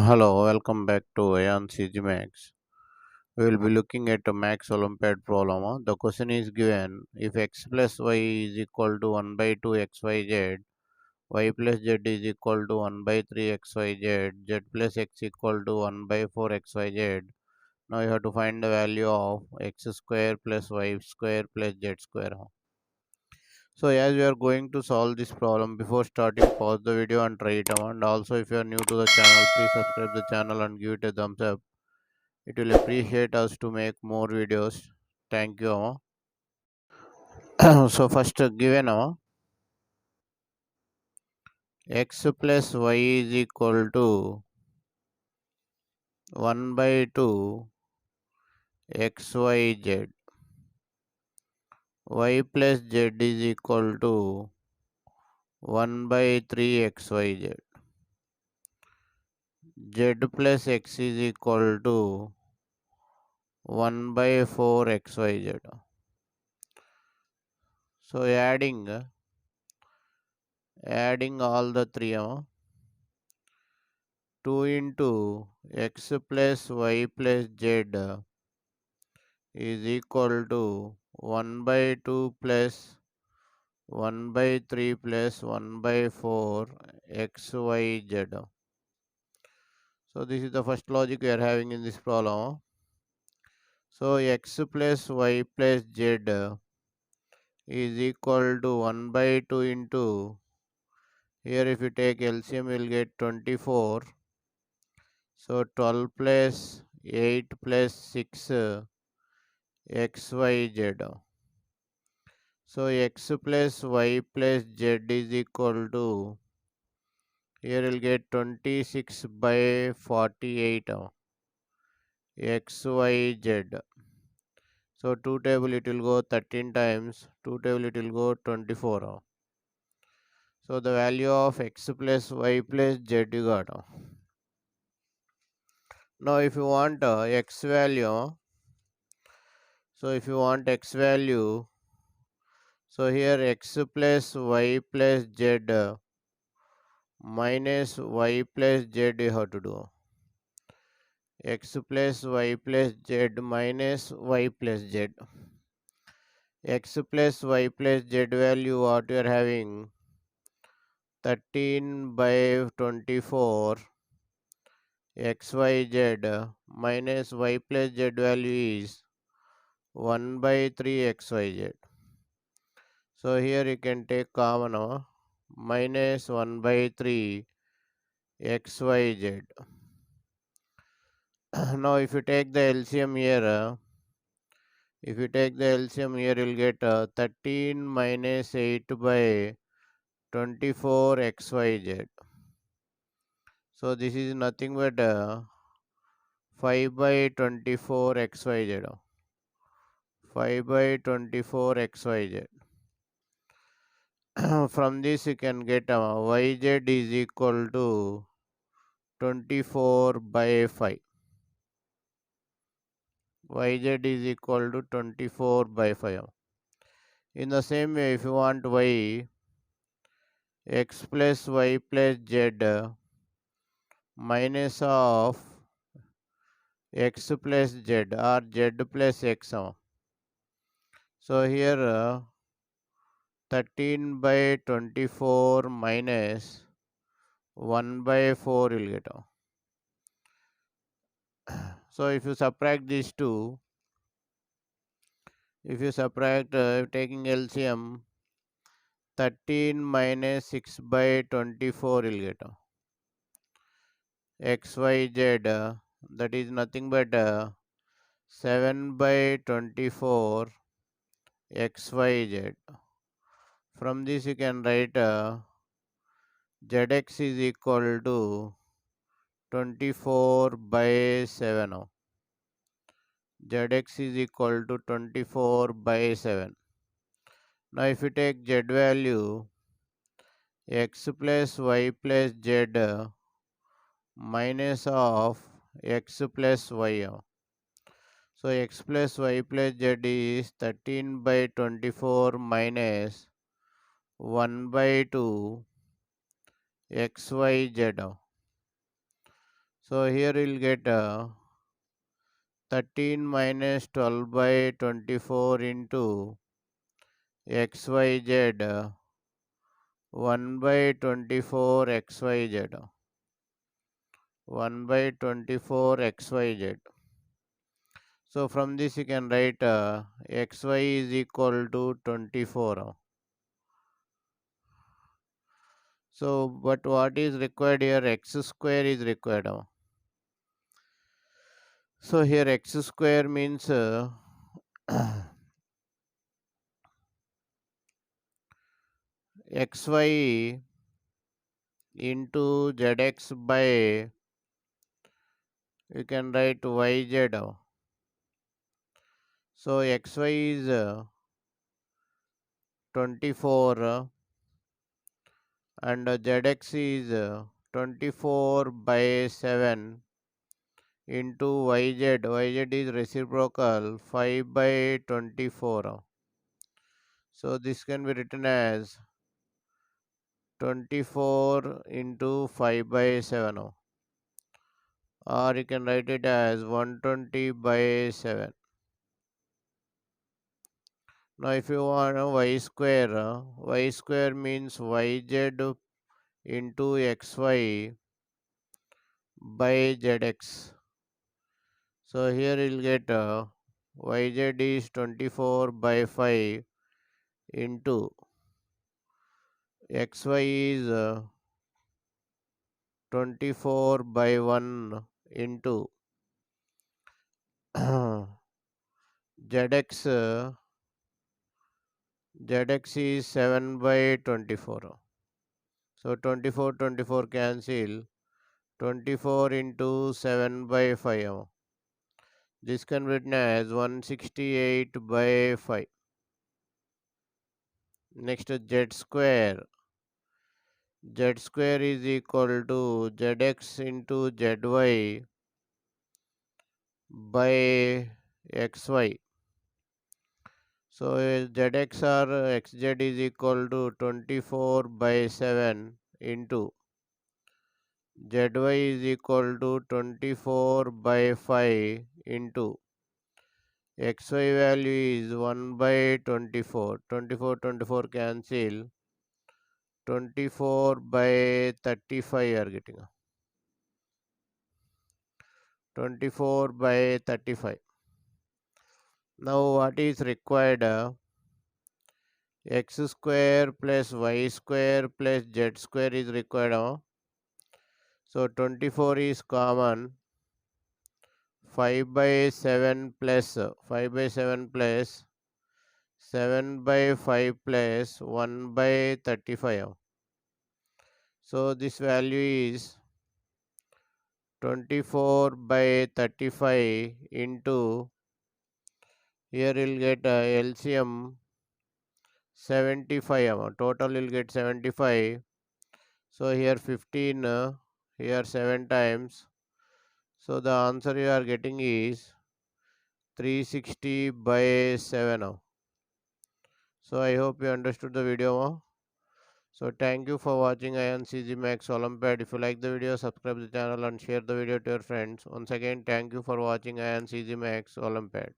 Hello, welcome back to AyaansEasyMath. We will be looking at a max Olympiad problem. The question is given if x plus y is equal to 1 by 2 xyz, y plus z is equal to 1 by 3 xyz, z plus x equal to 1 by 4 xyz. Now you have to find the value of x square plus y square plus z square. So as we are going to solve this problem, before starting, pause the video and try it out. And also if you are new to the channel, please subscribe the channel and give it a thumbs up. It will appreciate us to make more videos. Thank you. So first given x plus y is equal to 1 by 2 xyz. Y plus z is equal to 1 by 3 xyz. Z plus x is equal to 1 by 4 xyz. So adding all the three, 2 into x plus y plus z is equal to 1 by 2 plus 1 by 3 plus 1 by 4 xyz. So this is the first logic we are having in this problem. So x plus y plus z is equal to 1 by 2 into, here if you take LCM you will get 24. So 12 plus 8 plus 6 xyz. So x plus y plus z is equal to, here you'll get 26 by 48 xyz. So 2 table it will go 13 times, 2 table it will go 24. So the value of x plus y plus z you got. Now if you want x value, so if you want x value, so here x plus y plus z minus y plus z you have to do. X plus y plus z minus y plus z. X plus y plus z value what you are having, 13 by 24 xyz minus y plus z value is 1 by 3 xyz. So here you can take common minus 1 by 3 xyz. Now if you take the LCM here, if you take the LCM here, you'll get 13 minus 8 by 24 xyz. So this is nothing but 5 by 24 xyz. 5 by 24 xyz. From this you can get yz is equal to 24 by 5. Yz is equal to 24 by 5. In the same way, if you want y, x plus y plus z minus of x plus z or z plus x. So here 13 by 24 minus 1 by 4 will get. So if you subtract these two, if you subtract taking LCM, 13 minus 6 by 24 will get. XYZ that is nothing but 7 by 24 XYZ. From this you can write ZX is equal to 24 by 7. ZX is equal to 24 by 7. Now if you take Z value, x plus y plus z minus of x plus y. So x plus y plus z is 13 by 24 minus 1 by 2 xyz. So here we'll get 13 minus 12 by 24 into xyz 1 by 24 xyz 1 by 24 xyz. So from this you can write xy is equal to 24. So but what is required here? X square is required. So here x square means xy into zx by, you can write yz. So xy is 24 and zx is 24 by 7 into yz. Yz is reciprocal 5 by 24. So this can be written as 24 into 5 by 7. Or you can write it as 120 by 7. Now if you want y square means yz into xy by zx. So here you'll get yz is 24 by 5 into xy is 24 by 1 into zx. Zx is 7 by 24. So 24 cancel. 24 into 7 by 5. This can be written as 168 by 5. Next z square. Z square is equal to zx into zy by xy. So zx or xz is equal to 24 by 7 into zy is equal to 24 by 5 into xy value is 1 by 24. 24 cancel. 24 by 35 you are getting. 24 by 35. Now what is required? X square plus y square plus z square is required. So 24 is common. 5 by 7 plus 5 by 7 plus 7 by 5 plus 1 by 35. So this value is 24 by 35 into, here you'll get LCM 75. Total you'll get 75. So here 15, here 7 times. So the answer you are getting is 360 by 7. So I hope you understood the video. So thank you for watching AyaansEasyMath Olympiad. If you like the video, subscribe the channel and share the video to your friends. Once again, thank you for watching AyaansEasyMath Olympiad.